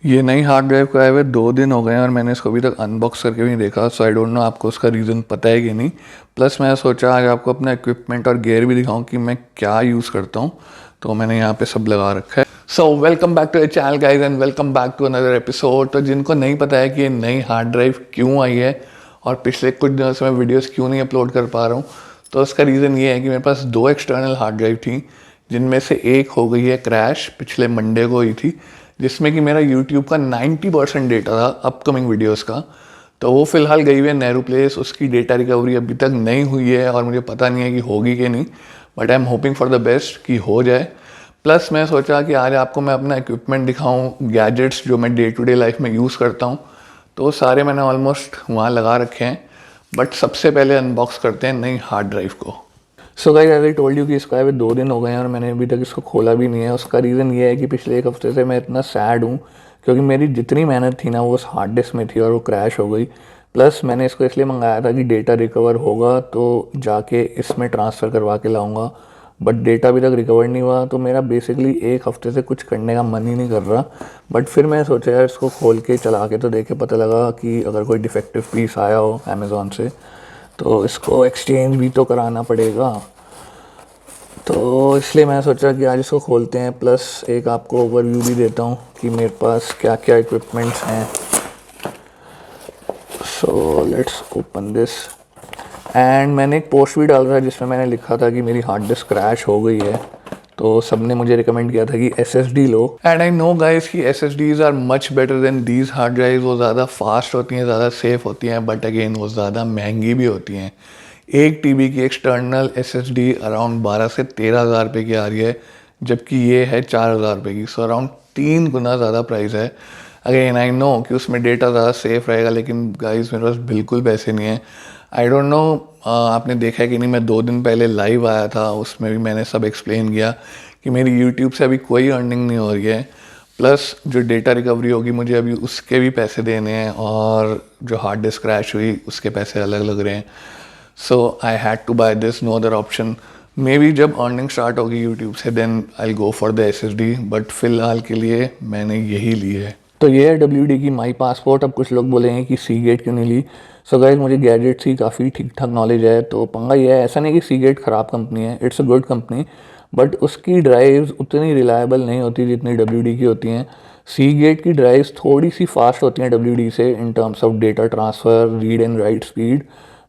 ये नई hard drive को आए हुए 2 दिन हो गए हैं और मैंने इसको अभी तक अनबॉक्स करके भी नहीं देखा। सो आई डोंट नो आपको उसका रीज़न पता है कि नहीं। प्लस मैं सोचा आज आपको अपना इक्विपमेंट और गियर भी दिखाऊं कि मैं क्या यूज़ करता हूं। तो मैंने यहाँ पे सब लगा रखा है। So welcome back to the channel guys and welcome back to another episode. तो जिनको नहीं पता है कि ये नई हार्ड ड्राइव क्यों आई है और पिछले कुछ दिनों से मैं वीडियोज़ क्यों नहीं अपलोड कर पा रहा हूँ, तो उसका रीज़न ये है कि मेरे पास 2 एक्सटर्नल हार्ड ड्राइव थी, जिनमें से एक हो गई है क्रैश, पिछले मंडे को हुई थी, जिसमें कि मेरा यूट्यूब का 90% डेटा था अपकमिंग वीडियोस का। तो वो फ़िलहाल गई हुई है नेहरू प्लेस, उसकी डेटा रिकवरी अभी तक नहीं हुई है और मुझे पता नहीं है कि होगी कि नहीं, but I am hoping for the best कि हो जाए। प्लस मैं सोचा कि आज आपको मैं अपना इक्विपमेंट दिखाऊं, गैजेट्स जो मैं डे टू डे लाइफ में यूज़ करता हूं, तो वो सारे मैंने ऑलमोस्ट वहाँ लगा रखे हैं। बट सबसे पहले अनबॉक्स करते हैं नई हार्ड ड्राइव को। So guys as I told you कि इसको आए हुए 2 दिन हो गए हैं और मैंने अभी तक इसको खोला भी नहीं है। उसका रीज़न ये है कि पिछले 1 हफ्ते से मैं इतना सैड हूँ क्योंकि मेरी जितनी मेहनत थी ना वो उस हार्ड डिस्क में थी और वो क्रैश हो गई। प्लस मैंने इसको इसलिए मंगाया था कि डेटा रिकवर होगा तो जाके इसमें ट्रांसफ़र करवा के लाऊंगा, बट डेटा अभी तक रिकवर नहीं हुआ। तो मेरा बेसिकली 1 हफ्ते से कुछ करने का मन ही नहीं कर रहा। बट फिर मैं सोचा यार इसको खोल के चला के तो देखे, पता लगा कि अगर कोई डिफेक्टिव पीस आया हो अमेज़ॉन से तो इसको एक्सचेंज भी तो कराना पड़ेगा। तो इसलिए मैं सोचा कि आज इसको खोलते हैं, प्लस एक आपको ओवरव्यू भी देता हूँ कि मेरे पास क्या क्या इक्विपमेंट्स हैं। So let's open this. And मैंने एक पोस्ट भी डाला था जिसमें मैंने लिखा था कि मेरी हार्ड डिस्क क्रैश हो गई है, तो सबने मुझे रिकमेंड किया था कि SSD लो। एंड आई नो गाइस कि SSDs are much better than these hard drive. वो ज़्यादा फास्ट होती हैं, ज़्यादा सेफ होती हैं, बट अगेन वो ज़्यादा महंगी भी होती हैं। 1 TB की एक्सटर्नल SSD अराउंड 12 से 13 हज़ार रुपये की आ रही है, जबकि ये है 4 हज़ार रुपये की। सो अराउंड 3 गुना ज़्यादा प्राइस है। अगेन आई नो कि उसमें डेटा ज़्यादा सेफ रहेगा, लेकिन गाइस मेरे पास बिल्कुल पैसे नहीं है। आई डोंट नो आपने देखा है कि नहीं, मैं 2 दिन पहले लाइव आया था, उसमें भी मैंने सब एक्सप्लेन किया कि मेरी यूट्यूब से अभी कोई अर्निंग नहीं हो रही है। प्लस जो डेटा रिकवरी होगी मुझे अभी उसके भी पैसे देने हैं, और जो हार्ड डिस्क क्रैश हुई उसके पैसे अलग लग रहे हैं। So I had to buy this, no other option. Maybe जब अर्निंग स्टार्ट होगी यूट्यूब से then I go for the SSD, but फिलहाल के लिए मैंने यही ली है। तो ये है WD की माई पासपोर्ट। अब कुछ लोग बोलेंगे कि सीगेट क्यों नहीं ली। सो गाइस मुझे गैजेट्स की काफ़ी ठीक ठाक नॉलेज है, तो पंगा ये है, ऐसा नहीं कि सीगेट ख़राब कंपनी है, it's a good company, but उसकी ड्राइव्स उतनी रिलायबल नहीं होती जितनी WD की होती हैं। सीगेट की ड्राइव्स थोड़ी सी फास्ट होती हैं WD से in terms of data transfer, read and right speed,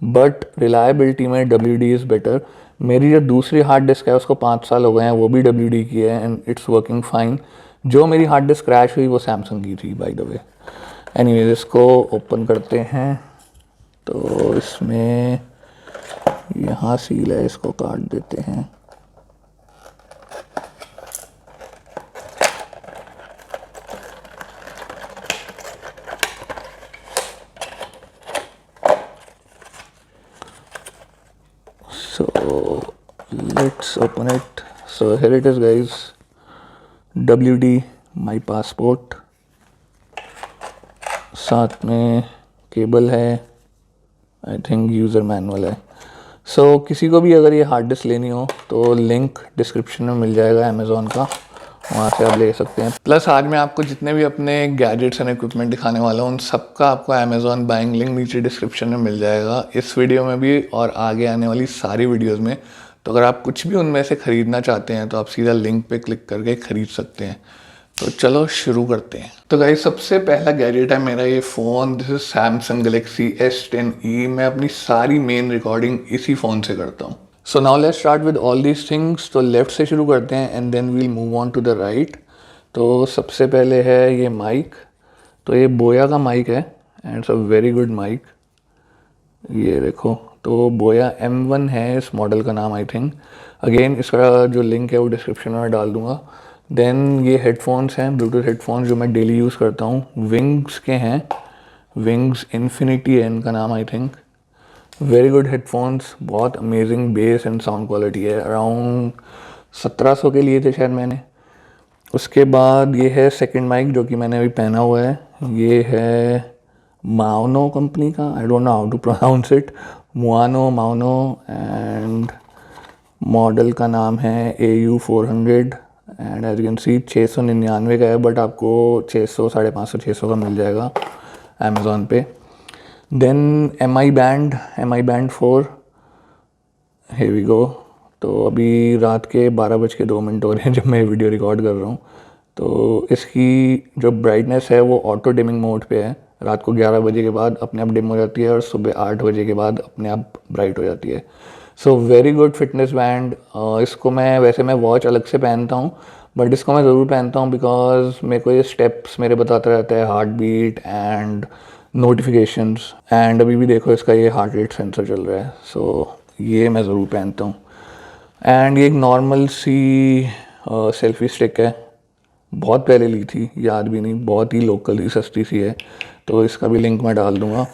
but reliability में WD इज़ बेटर। मेरी जो दूसरी हार्ड डिस्क है उसको 5 साल हो गए हैं, वो भी WD की है एंड इट्स वर्किंग फाइन। जो मेरी हार्ड डिस्क क्रैश हुई वो सैमसंग की थी बाय द वे। एनीवेज इसको ओपन करते हैं। तो इसमें यहाँ सील है, इसको काट देते हैं। So let's open it. So here it is guys, WD my passport, साथ में केबल है, आई थिंक यूज़र मैनुअल है। सो किसी को भी अगर ये हार्ड डिस्क लेनी हो तो लिंक डिस्क्रिप्शन में मिल जाएगा अमेज़ॉन का, वहाँ से आप ले सकते हैं। प्लस आज मैं आपको जितने भी अपने गैजेट्स एंड इक्विपमेंट दिखाने वाला हूँ उन सबका आपको अमेज़ॉन बाइंग लिंक नीचे डिस्क्रिप्शन में मिल जाएगा, इस वीडियो में भी और आगे आने वाली सारी वीडियोज़ में। तो अगर आप कुछ भी उनमें से ख़रीदना चाहते हैं तो आप सीधा लिंक पे क्लिक करके ख़रीद सकते हैं। तो चलो शुरू करते हैं। तो गाइस सबसे पहला गैजेट है मेरा ये phone. This is Samsung Galaxy S10e। मैं अपनी सारी मेन रिकॉर्डिंग इसी फ़ोन से करता हूँ। So now let's start with all these things. तो लेफ़्ट से शुरू करते हैं and then we'll move on to the right. तो सबसे पहले है ये माइक। तो ये बोया का माइक है and it's a very good mic. ये देखो, तो बोया M1 है इस मॉडल का नाम आई थिंक। अगेन इसका जो लिंक है वो डिस्क्रिप्शन में डाल दूँगा। देन ये हेडफोन्स हैं, ब्लूटूथ हेडफोन्स जो मैं डेली यूज़ करता हूँ, विंग्स के हैं, विंग्स इन्फिनिटी है इनका नाम I think. Very good headphones, बहुत amazing bass and sound quality है। अराउंड 1700 के लिए थे शायद मैंने। उसके बाद ये है सेकंड माइक जो कि मैंने अभी पहना हुआ है। ये है माउनो कंपनी का, I don't know how to pronounce it, माउनो, एंड मॉडल का नाम है AU400 and as you can see 699 का है, बट आपको 600, 550, 600 का मिल जाएगा अमेज़ॉन पे। Then MI band 4, here we go। तो अभी रात के 12:02 हो रहे हैं जब मैं वीडियो रिकॉर्ड कर रहा हूँ। तो इसकी जो ब्राइटनेस है वो ऑटो डिमिंग मोड पे है। रात को 11 बजे के बाद अपने आप डिम हो जाती है और सुबह 8 बजे के बाद अपने आप ब्राइट हो जाती है। So very good fitness band. इसको मैं वॉच अलग से पहनता हूँ, बट इसको मैं ज़रूर पहनता हूँ बिकॉज मेरे को ये स्टेप्स मेरे बताता रहता है, heart beat and notifications. And अभी भी देखो इसका ये हार्ट रेट सेंसर चल रहा है। सो ये मैं ज़रूर पहनता हूँ। एंड ये एक नॉर्मल सी सेल्फी स्टिक है, बहुत पहले ली थी, याद भी नहीं, बहुत ही लोकल ही सस्ती सी है, तो इसका भी लिंक मैं डाल दूँगा।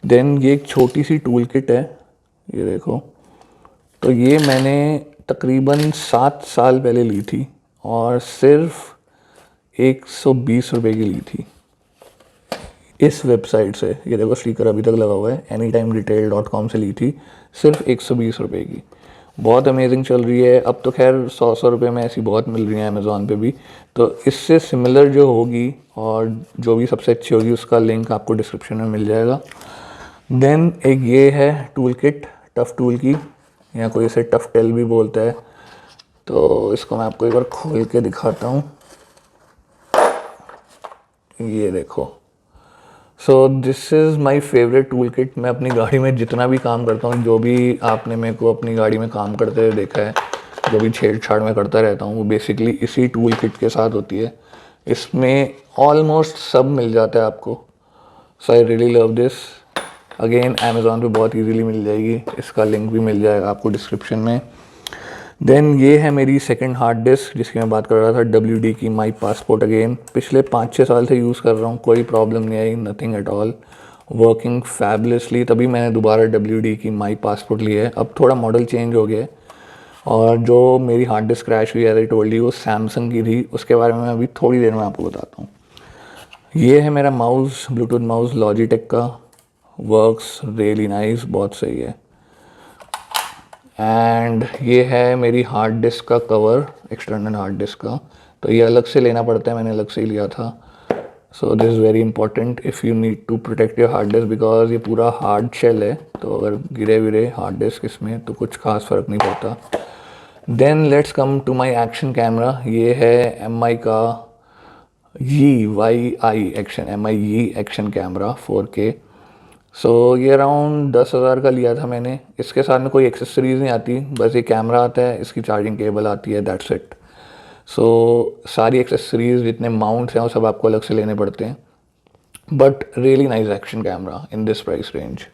देन ये एक छोटी सी टूल किट है, ये देखो। तो ये मैंने तकरीबन 7 साल पहले ली थी और सिर्फ 120 रुपये की ली थी इस वेबसाइट से। ये देखो स्टिकर अभी तक लगा हुआ है, anytimedetail.com से ली थी, सिर्फ 120 रुपये की। बहुत अमेजिंग चल रही है। अब तो खैर 100 रुपये में ऐसी बहुत मिल रही है अमेज़ॉन पे भी। तो इससे सिमिलर जो होगी और जो भी सबसे अच्छी होगी उसका लिंक आपको डिस्क्रिप्शन में मिल जाएगा। देन एक ये है टूल किट टफ़ टूल की, या कोई इसे टफ़ टेल भी बोलता है। तो इसको मैं आपको एक बार खोल के दिखाता हूँ, ये देखो। सो this is my favourite tool kit. मैं अपनी गाड़ी में जितना भी काम करता हूँ, जो भी आपने मेरे को अपनी गाड़ी में काम करते हुए देखा है, जो भी छेड़छाड़ में करता रहता हूँ, वो बेसिकली इसी टूल किट के साथ होती है। इसमें ऑलमोस्ट सब मिल जाता है आपको। So I really love this. Again Amazon पे बहुत इजीली मिल जाएगी, इसका लिंक भी मिल जाएगा आपको डिस्क्रिप्शन में। देन ये है मेरी सेकंड हार्ड डिस्क जिसकी मैं बात कर रहा था, WD की माई पासपोर्ट। अगेन पिछले 5-6 साल से यूज़ कर रहा हूँ, कोई प्रॉब्लम नहीं आई, nothing at all, working fabulously. तभी मैंने दोबारा WD की माई पासपोर्ट ली है। अब थोड़ा मॉडल चेंज हो गया है। और जो मेरी हार्ड डिस्क क्रैश हुई, एज आई टोल्ड यू, वो सैमसंग की थी, उसके बारे में अभी थोड़ी देर में आपको बताता हूँ। ये है मेरा माउस, ब्लूटूथ माउस लॉजिटेक का, वर्क्स रियली नाइस, बहुत सही है। एंड ये है मेरी हार्ड डिस्क का कवर, एक्सटर्नल हार्ड डिस्क का। तो ये अलग से लेना पड़ता है, मैंने अलग से ही लिया था। So this is very important if you need to protect your hard disk, because ये पूरा हार्ड शेल है, तो अगर गिरे विरे हार्ड डिस्क इसमें तो कुछ खास फ़र्क नहीं पड़ता। Then let's come to my action camera. ये है MI का YI एक्शन कैमरा 4K। सो ये अराउंड 10,000 का लिया था मैंने। इसके साथ में कोई एक्सेसरीज़ नहीं आती, बस ये कैमरा आता है, इसकी चार्जिंग केबल आती है, दैट्स इट। सो सारी एक्सेसरीज़ जितने माउंट्स हैं वो सब आपको अलग से लेने पड़ते हैं। But really nice action camera in this price range.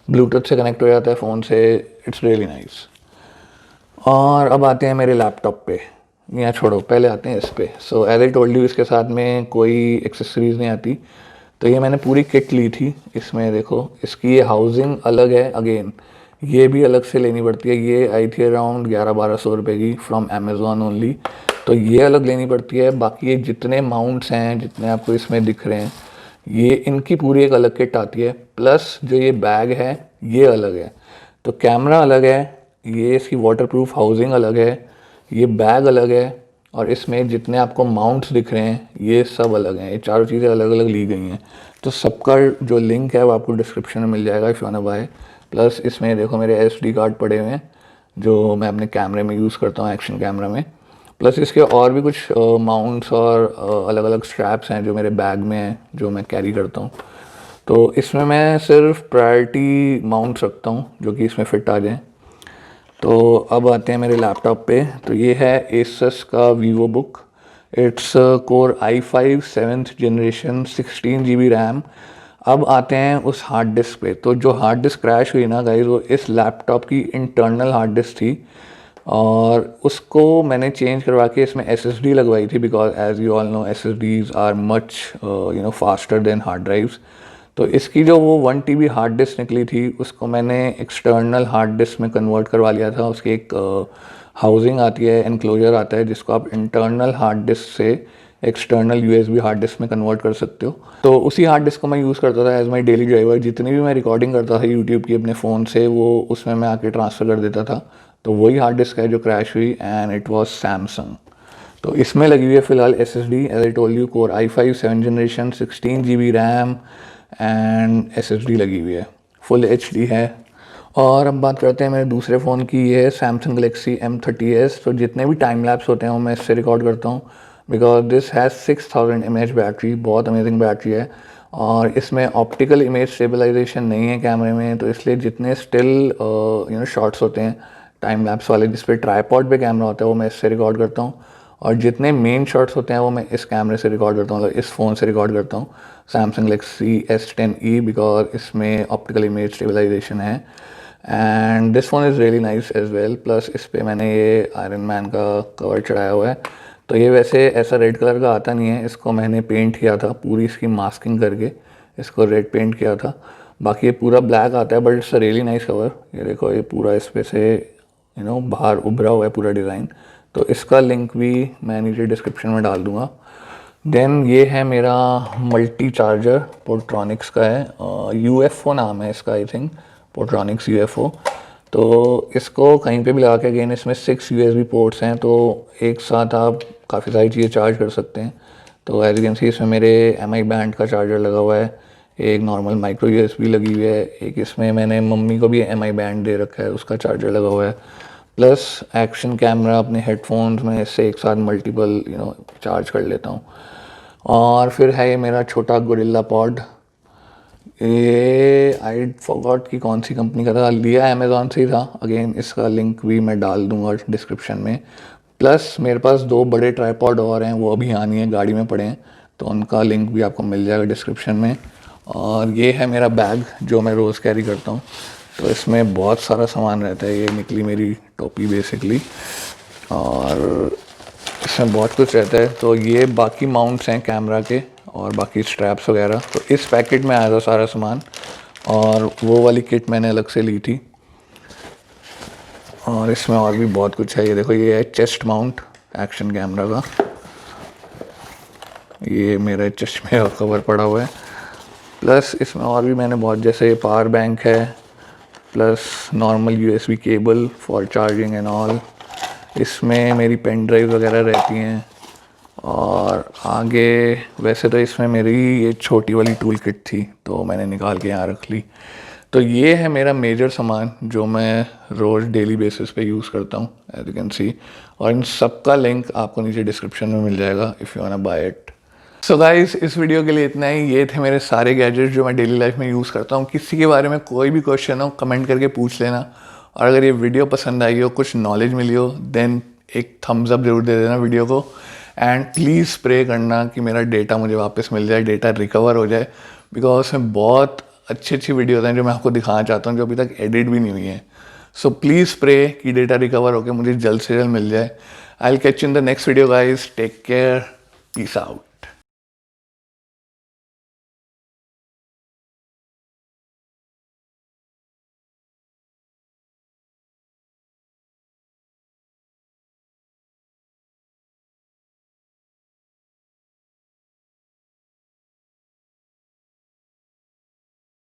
Bluetooth से कनेक्ट हो जाता है फ़ोन से, इट्स रियली नाइस। और अब आते हैं मेरे लैपटॉप पे, यहाँ छोड़ो, पहले आते हैं इस पे। So as I told you, इसके साथ में कोई एक्सेसरीज़ नहीं आती। तो ये मैंने पूरी किट ली थी। इसमें देखो, इसकी ये हाउसिंग अलग है, अगेन ये भी अलग से लेनी पड़ती है। ये आई थी अराउंड 1100-1200 रुपये की फ्रॉम अमेज़ॉन ओनली, तो ये अलग लेनी पड़ती है। बाकी ये जितने माउंट्स हैं, जितने आपको इसमें दिख रहे हैं, ये इनकी पूरी एक अलग किट आती है। प्लस जो ये बैग है ये अलग है। तो कैमरा अलग है, ये इसकी वाटरप्रूफ हाउसिंग अलग है, ये बैग अलग है, और इसमें जितने आपको माउंट्स दिख रहे हैं ये सब अलग हैं। ये चारों चीज़ें अलग अलग ली गई हैं। तो सबका जो लिंक है वो आपको डिस्क्रिप्शन में मिल जाएगा if you want to buy. Plus इसमें देखो मेरे SD कार्ड पड़े हुए हैं जो मैं अपने कैमरे में यूज़ करता हूँ, एक्शन कैमरा में। प्लस इसके और भी कुछ माउंट्स और अलग अलग स्ट्रैप्स हैं जो मेरे बैग में हैं, जो मैं कैरी करता हूँ। तो इसमें मैं सिर्फ प्रायोरिटी माउंट्स रखता हूँ जो कि इसमें फ़िट आ जाएँ। तो अब आते हैं मेरे लैपटॉप पे। तो ये है Asus का VivoBook। Its core i5 7th generation, 16 GB RAM. अब आते हैं उस हार्ड डिस्क पे। तो जो हार्ड डिस्क क्रैश हुई ना गाइस, वो इस लैपटॉप की इंटरनल हार्ड डिस्क थी और उसको मैंने चेंज करवा के इसमें SSD लगवाई थी, because as you all know SSDs are much faster than hard drives. तो इसकी जो वो 1 TB हार्ड डिस्क निकली थी उसको मैंने एक्सटर्नल हार्ड डिस्क में कन्वर्ट करवा लिया था। उसकी एक हाउसिंग आती है, एनक्लोजर आता है, जिसको आप इंटरनल हार्ड डिस्क से एक्सटर्नल USB हार्ड डिस्क में कन्वर्ट कर सकते हो। तो उसी हार्ड डिस्क को मैं यूज़ करता था एज माई डेली ड्राइवर। जितनी भी मैं रिकॉर्डिंग करता था यूट्यूब की अपने फ़ोन से, वो उसमें मैं आके ट्रांसफ़र कर देता था। तो वही हार्ड डिस्क है जो क्रैश हुई, एंड इट वॉज सैमसंग। तो इसमें लगी हुई है फ़िलहाल SSD, as I told you, core i5 7th generation, 16 GB RAM and SSD लगी हुई है, फुल HD है। और अब बात करते हैं मेरे दूसरे फ़ोन की। ये है सैमसंग गलेक्सी M30s। तो जितने भी टाइम लैप्स होते हैं वो मैं इससे रिकॉर्ड करता हूँ, because this has 6000 mAh battery, बहुत अमेजिंग बैटरी है। और इसमें ऑप्टिकल इमेज स्टेबलाइजेशन नहीं है कैमरे में, तो इसलिए जितने स्टिल शॉट्स होते हैं टाइम लैप्स वाले जिस पे ट्राईपॉड पे कैमरा होता है वो मैं इससे रिकॉर्ड करता हूँ। और जितने मेन शॉट्स होते हैं वो मैं इस कैमरे से रिकॉर्ड करता हूँ, मतलब इस फ़ोन से रिकॉर्ड करता हूँ, सैमसंग गलेक्सी S10e, बिकॉज इसमें ऑप्टिकल इमेज स्टेबलाइजेशन है। And this phone is really nice as well. Plus इस पर मैंने ये आयरन मैन का कवर चढ़ाया हुआ है। तो ये वैसे ऐसा रेड कलर का आता नहीं है, इसको मैंने पेंट किया था, पूरी इसकी मास्किंग करके इसको रेड पेंट किया था। बाकी ये पूरा ब्लैक आता है, but it's a really nice cover. ये देखो, ये पूरा इस पे से बाहर उभरा हुआ है पूरा डिज़ाइन। तो इसका लिंक भी मैं नीचे डिस्क्रिप्शन में डाल दूँगा। देन ये है मेरा मल्टी चार्जर, पोर्ट्रॉनिक्स का है, UFO नाम है इसका, आई थिंक पोर्ट्रॉनिक्स UFO। तो इसको कहीं पे भी लगा के, अगेन इसमें 6 USB पोर्ट्स हैं, तो एक साथ आप काफ़ी सारी चीज़ें चार्ज कर सकते हैं। तो एज यू कैन सी इसमें मेरे MI बैंड का चार्जर लगा हुआ है, एक नॉर्मल माइक्रो USB लगी हुई है, एक इसमें मैंने मम्मी को भी MI बैंड दे रखा है, उसका चार्जर लगा हुआ है। प्लस एक्शन कैमरा अपने हेडफोन्स में इससे एक साथ मल्टीपल चार्ज कर लेता हूँ। और फिर है ये मेरा छोटा गोरिल्ला पॉड। ये आई फॉरगॉट कि कौन सी कंपनी का था, लिया अमेज़ॉन से ही था। अगेन इसका लिंक भी मैं डाल दूंगा डिस्क्रिप्शन में। प्लस मेरे पास 2 बड़े ट्राईपॉड और हैं, वो अभी आनी है, गाड़ी में पड़े हैं, तो उनका लिंक भी आपको मिल जाएगा डिस्क्रिप्शन में। और ये है मेरा बैग जो मैं रोज़ कैरी करता हूँ। तो इसमें बहुत सारा सामान रहता है, ये निकली मेरी टोपी बेसिकली, और इसमें बहुत कुछ रहता है। तो ये बाकी माउंट्स हैं कैमरा के और बाकी स्ट्रैप्स वगैरह। तो इस पैकेट में आया था सारा सामान, और वो वाली किट मैंने अलग से ली थी। और इसमें और भी बहुत कुछ है। ये देखो, ये है चेस्ट माउंट एक्शन कैमरा का, ये मेरे चश्मे का कवर पड़ा हुआ है। प्लस इसमें और भी मैंने बहुत, जैसे पावर बैंक है, plus normal USB cable for charging and all. इसमें मेरी पेन ड्राइव वगैरह रहती हैं। और आगे वैसे तो इसमें मेरी ये छोटी वाली टूल किट थी, तो मैंने निकाल के यहाँ रख ली। तो ये है मेरा मेजर सामान जो मैं रोज़ डेली बेसिस पे यूज़ करता हूँ, एज यू कैन सी। और इन सब का लिंक आपको नीचे डिस्क्रिप्शन में मिल जाएगा if you want to buy it. So guys, इस वीडियो के लिए इतना ही। ये थे मेरे सारे गैजेट्स जो मैं डेली लाइफ में यूज़ करता हूँ। किसी के बारे में कोई भी क्वेश्चन हो कमेंट करके पूछ लेना। और अगर ये वीडियो पसंद आई हो, कुछ नॉलेज मिली हो, देन एक थम्स अप ज़रूर दे देना वीडियो को। एंड प्लीज़ प्रे करना कि मेरा डेटा मुझे वापस मिल जाए, डेटा रिकवर हो जाए, बिकॉज उसमें बहुत अच्छी अच्छी वीडियोज़ हैं जो मैं आपको दिखाना चाहता हूँ, जो अभी तक एडिट भी नहीं हुई हैं। सो प्लीज़ प्रे कि डेटा रिकवर होकर मुझे जल्द से जल्द मिल जाए। I will catch you in the next video guys, take care, peace out.